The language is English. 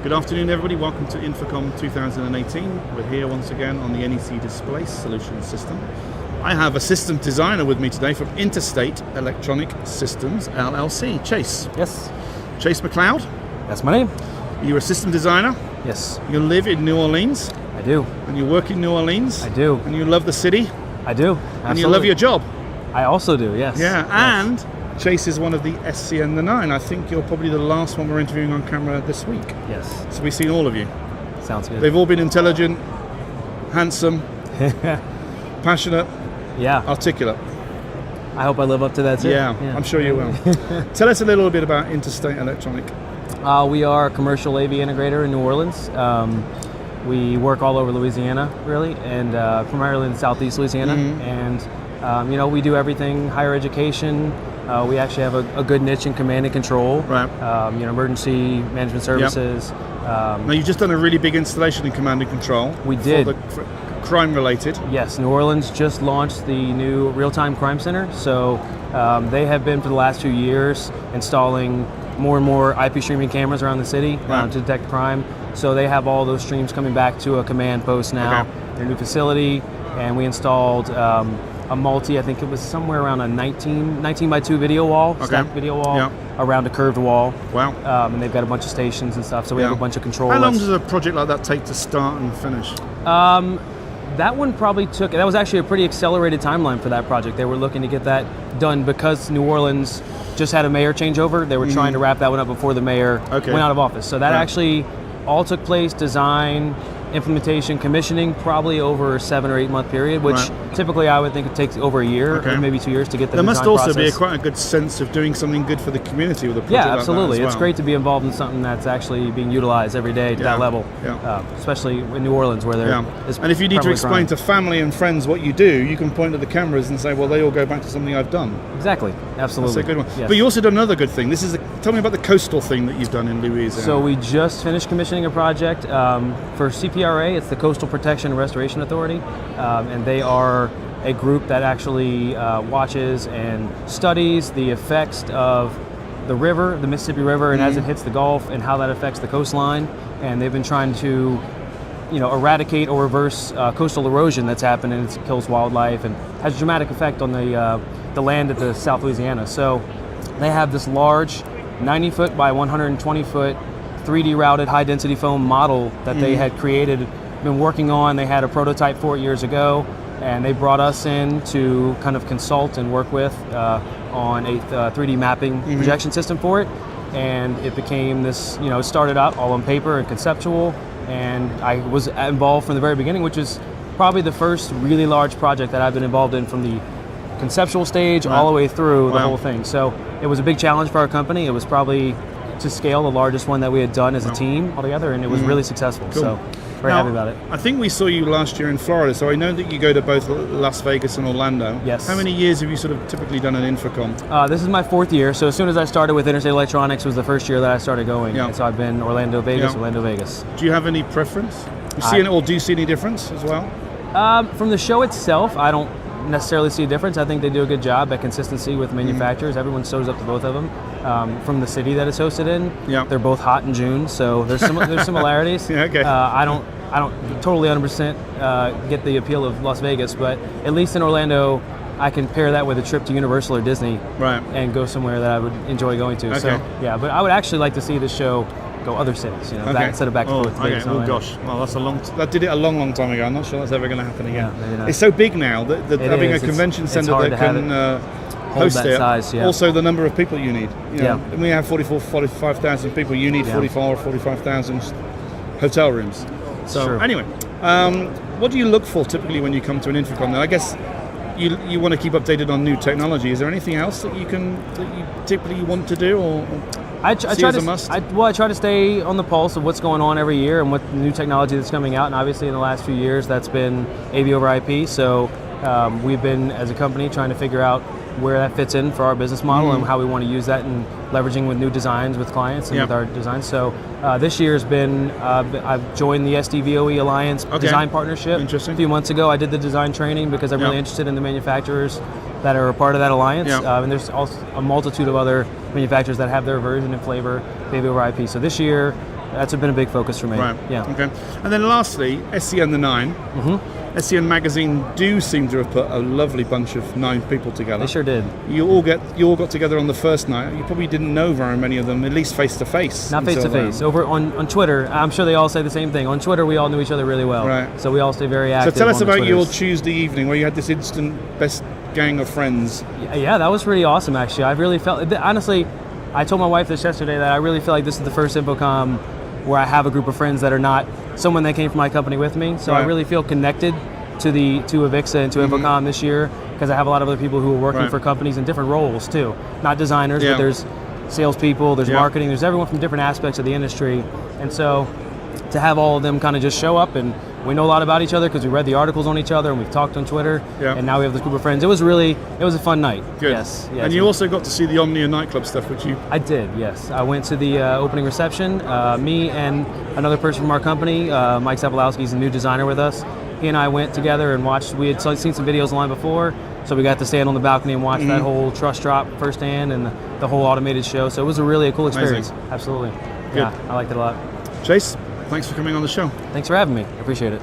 Good afternoon, everybody. Welcome to Infocom 2018. We're here once again on the NEC Display Solutions System. I have a system designer with me today from Interstate Electronic Systems, LLC. Chase. Yes. Chase McCloud. That's my name. You're a system designer. Yes. You live in New Orleans. I do. And you work in New Orleans. I do. And you love the city. I do. Absolutely. And you love your job. I also do, yes. Yeah, yes. and Chase is one of the SCN the 9. I think you're probably the last one we're interviewing on camera this week. Yes. So we've seen all of you. Sounds good. They've all been intelligent, handsome, passionate, articulate. I hope I live up to that too. Yeah, I'm sure you will. Tell us a little bit about Interstate Electronic. We are a commercial AV integrator in New Orleans. We work all over Louisiana, really, and primarily in Southeast Louisiana. And we do everything higher education. We actually have a good niche in command and control. Right. Emergency management services. Now you've just done a really big installation in command and control. We did. For crime related. Yes, New Orleans just launched the new real-time crime center. So they have been for the last few years installing more and more IP streaming cameras around the city to detect crime. So they have all those streams coming back to a command post now. Their new facility, and we installed a multi, I think it was somewhere around a 19 by 2 video wall, stacked video wall, around a curved wall. Wow. And they've got a bunch of stations and stuff, so we have a bunch of control. How long does a project like that take to start and finish? That one probably that was actually a pretty accelerated timeline for that project. They were looking to get that done because New Orleans just had a mayor changeover. They were trying to wrap that one up before the mayor went out of office. So that actually all took place, design, implementation, commissioning, probably over a 7 or 8 month period, which typically I would think it takes over a year or maybe 2 years to get the design process. There must also be quite a good sense of doing something good for the community with a project absolutely. like that as well. It's great to be involved in something that's actually being utilized every day to that level, especially in New Orleans where there is. And if you need to explain to family and friends what you do, you can point at the cameras and say, well, they all go back to something I've done. Exactly, absolutely. That's a good one. Yes. But you also done another good thing. Tell me about the coastal thing that you've done in Louisiana. So we just finished commissioning a project for CPRA. It's the Coastal Protection and Restoration Authority, and they are a group that actually watches and studies the effects of the river, the Mississippi River, and as it hits the Gulf and how that affects the coastline. And they've been trying to eradicate or reverse coastal erosion that's happened, and it kills wildlife and has a dramatic effect on the land at the South Louisiana. So they have this large 90-foot by 120-foot 3D routed high density foam model that they had created, been working on. They had a prototype for it years ago, and they brought us in to kind of consult and work with on a 3D mapping projection system for it. And it became this, it started out all on paper and conceptual, and I was involved from the very beginning, which is probably the first really large project that I've been involved in from the conceptual stage all the way through the whole thing. So it was a big challenge for our company. It was probably to scale the largest one that we had done as a team altogether, and it was really successful. Cool. So very happy about it. I think we saw you last year in Florida, so I know that you go to both Las Vegas and Orlando. Yes. How many years have you sort of typically done an Infocom? This is my 4th year, so as soon as I started with Interstate Electronics was the first year that I started going. And so I've been Orlando, Vegas, Orlando, Vegas. Do you have any preference? Do you see any difference as well? From the show itself, I don't necessarily see a difference. I think they do a good job at consistency with manufacturers. Everyone shows up to both of them. From the city that it's hosted in, they're both hot in June, so there's similarities. I don't totally 100% get the appeal of Las Vegas, but at least in Orlando, I can pair that with a trip to Universal or Disney, and go somewhere that I would enjoy going to. So but I would actually like to see this show go other cities, instead of back to forth. Oh gosh, well that did it a long time ago. I'm not sure that's ever going to happen again. Maybe not. It's so big now that having a convention center that can host it, size, also the number of people you need. And we have 45,000 people. You need 45,000 hotel rooms. So anyway, what do you look for typically when you come to an Infocom? Now, I guess you want to keep updated on new technology. Is there anything else that you typically want to do, or I try to stay on the pulse of what's going on every year and what new technology that's coming out. And obviously, in the last few years, that's been AV over IP. So we've been, as a company, trying to figure out where that fits in for our business model and how we want to use that and leveraging with new designs with clients and with our designs. So this year has been, I've joined the SDVOE Alliance design partnership. Interesting. A few months ago, I did the design training because I'm really interested in the manufacturers that are a part of that alliance. And there's also a multitude of other manufacturers that have their version and flavor of AV over IP. So this year, That's been a big focus for me. Right. Yeah. Okay. And then lastly, SCN the 9. SCN Magazine do seem to have put a lovely bunch of 9 people together. They sure did. You all got together on the first night. You probably didn't know very many of them, at least face to face. Not face to face. Over on Twitter, I'm sure they all say the same thing. On Twitter, we all knew each other really well. Right. So we all stay very active. So tell us on the about your Twitters. Tuesday evening where you had this instant best gang of friends. Yeah, that was pretty awesome, actually. I really felt, honestly, I told my wife this yesterday that I really feel like this is the first InfoComm where I have a group of friends that are not someone that came from my company with me. So I really feel connected to Avixa and to InfoComm this year, because I have a lot of other people who are working for companies in different roles too. Not designers, but there's salespeople, there's marketing, there's everyone from different aspects of the industry. And so to have all of them kind of just show up, and we know a lot about each other because we read the articles on each other and we've talked on Twitter, and now we have this group of friends. It was a fun night. Good. Yes. And you also got to see the Omnia nightclub stuff, which you... I did, yes. I went to the opening reception. Me and another person from our company, Mike Zapolowski's a new designer with us. He and I went together and watched. We had seen some videos online before, so we got to stand on the balcony and watch that whole truss drop firsthand and the whole automated show. So it was a cool experience. Amazing. Absolutely. Good. Yeah, I liked it a lot. Chase, thanks for coming on the show. Thanks for having me. I appreciate it.